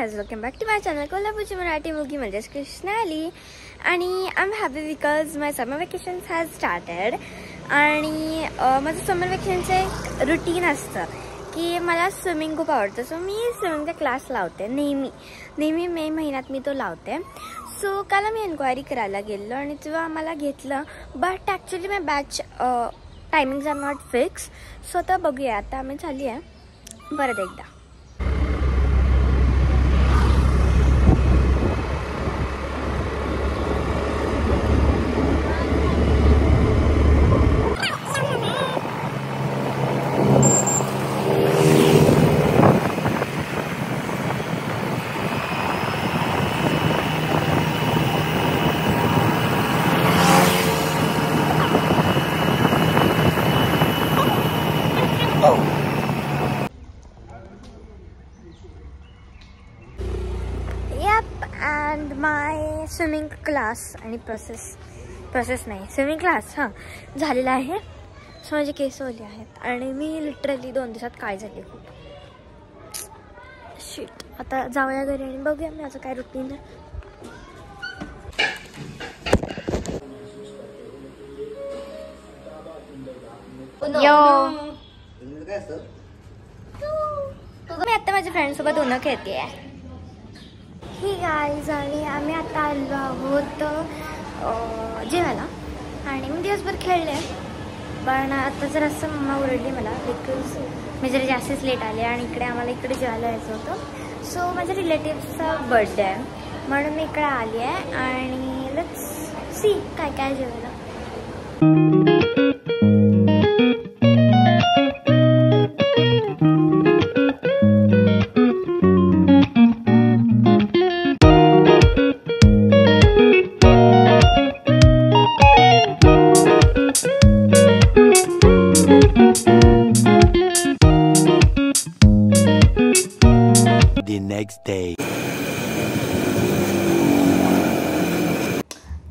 Guys, welcome back to my channel कोल्हापूरची मराठी मुलगी म्हणजेच कृष्णाली. आणि I am happy because my summer vacations has started. आणि माझं समर वेकेशनचं एक रुटीन असतं की मला स्विमिंग खूप आवडतं. सो मी स्विमिंगचा क्लास लावते नेहमी मे महिन्यात मी तो लावते. सो काल मी एन्क्वायरी करायला गेलो आणि तेव्हा आम्हाला घेतलं, but actually my batch timings are not fix. So आता बघूया, आता आम्ही चालली आहे परत एकदा. अँड माय स्विमिंग क्लास आणि प्रोसेस नाही, स्विमिंग क्लास झालेला आहे. सो माझे केस ओले आहेत आणि मी लिटरली 2 दिवसात काळी झाली खूप. शिट. आता जाऊया घरी आणि बघूया माझं काय रुटीन आहे. मी आता माझ्या फ्रेंडसोबत उन्ह खेळते आहे. ही गाईज, आणि आम्ही आता आलो आहोत जेवायला. आणि मी दिवसभर खेळले, पण आता जर असं मम्मा ओरडली मला बिकॉज मी जरा जास्तच लेट आले आणि आम्हाला इकडे जेवायला यायचं होतं. सो माझ्या रिलेटिव्सचा बर्थडे आहे म्हणून मी इकडे आली आहे. आणि लेट्स सी काय काय जेवायला. Next day.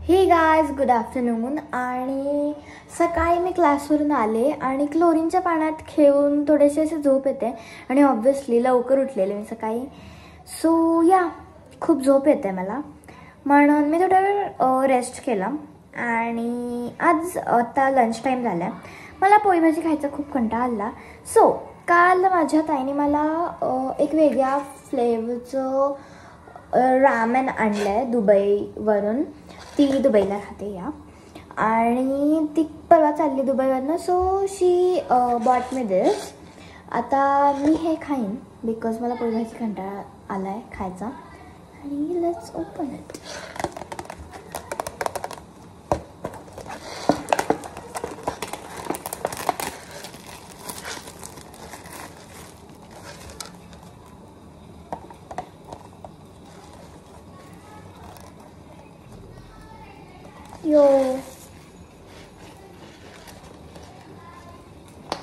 हे गाईज, गुड आफ्टरनून. आणि सकाळी मी क्लासवरून आले आणि क्लोरीनच्या पाण्यात खेळून थोडेसे असे झोप येते. आणि ऑब्व्हियसली लवकर उठलेले मी सकाळी. सो या, खूप झोप येते मला, म्हणून मी थोडा वेळ रेस्ट केला. आणि आज आता लंच टाईम झाला आहे. मला पोळी भाजी खायचा खूप कंटाळा आला. सो काल माझ्या ताईने मला एक वेगळ्या फ्लेवरचं रामेन आणलं आहे दुबईवरून. ती दुबईला राहते या, आणि ती परवा चालली दुबईवरनं. So she bought me this. आता मी हे खाईन बिकॉज मला पोळी भाजी कंटाळा आला आहे खायचा. आणि let's open it. Yo,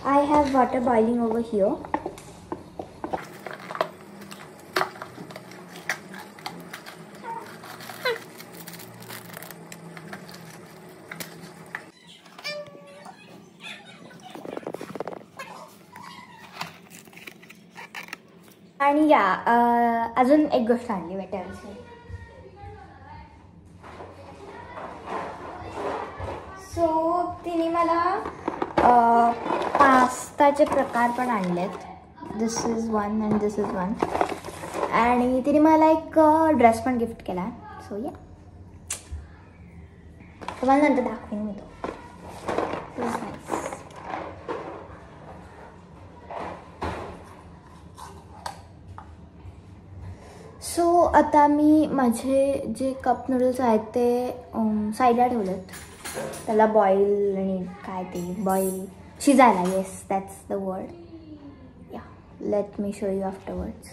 I have water boiling over here. आणि या अजून एक गोष्ट आणली वेटरची. सो तिने मला पास्ताचे प्रकार पण आणलेत. This is one and this is one. आणि तिने मला एक ड्रेस पण गिफ्ट केला. सो या, तुम्हाला नंतर दाखवेन मी तो. सो आता मी माझे जे कप नूडल्स आहेत ते साईडला ठेवलेत. त्याला बॉईल आणि काय ते बॉईल शिजायला. Yes, that's the word. Yeah, let me show you afterwards.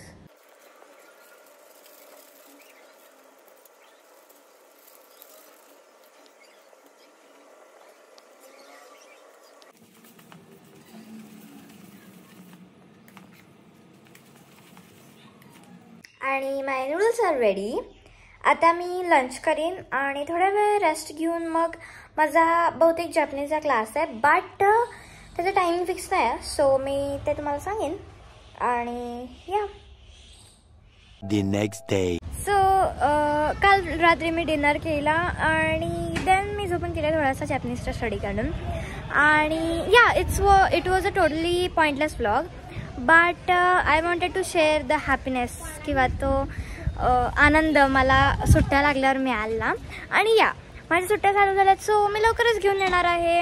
आणि माय नूडल्स आर रेडी. आता मी लंच करीन आणि थोडा वेळ रेस्ट घेऊन मग माझा बहुतेक जपनीजचा क्लास आहे, बट त्याचं टायमिंग फिक्स नाही आहे. सो मी ते तुम्हाला सांगेन. आणि या The next day. सो काल रात्री मी डिनर केला आणि देन मी झोपून केला थोडासा जॅपनीजचा स्टडी करून. आणि yeah it was a totally pointless vlog, but I wanted to share the happiness किंवा तो आनंद मला सुट्ट्या लागल्यावर मिळाला. आणि या माझ्या सुट्ट्या चालू झाल्यात, सो मी लवकरच घेऊन येणार आहे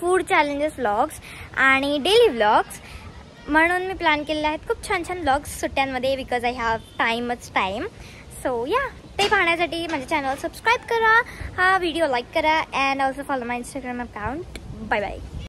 फूड चॅलेंजेस व्लॉग्स आणि डेली व्लॉग्स. म्हणून मी प्लॅन केलेले आहेत खूप छान छान व्लॉग्स सुट्ट्यांमध्ये, because I have time. So yeah ते पाहण्यासाठी माझ्या चॅनल सबस्क्राईब करा, हा व्हिडिओ लाईक करा and also follow my Instagram account. Bye bye.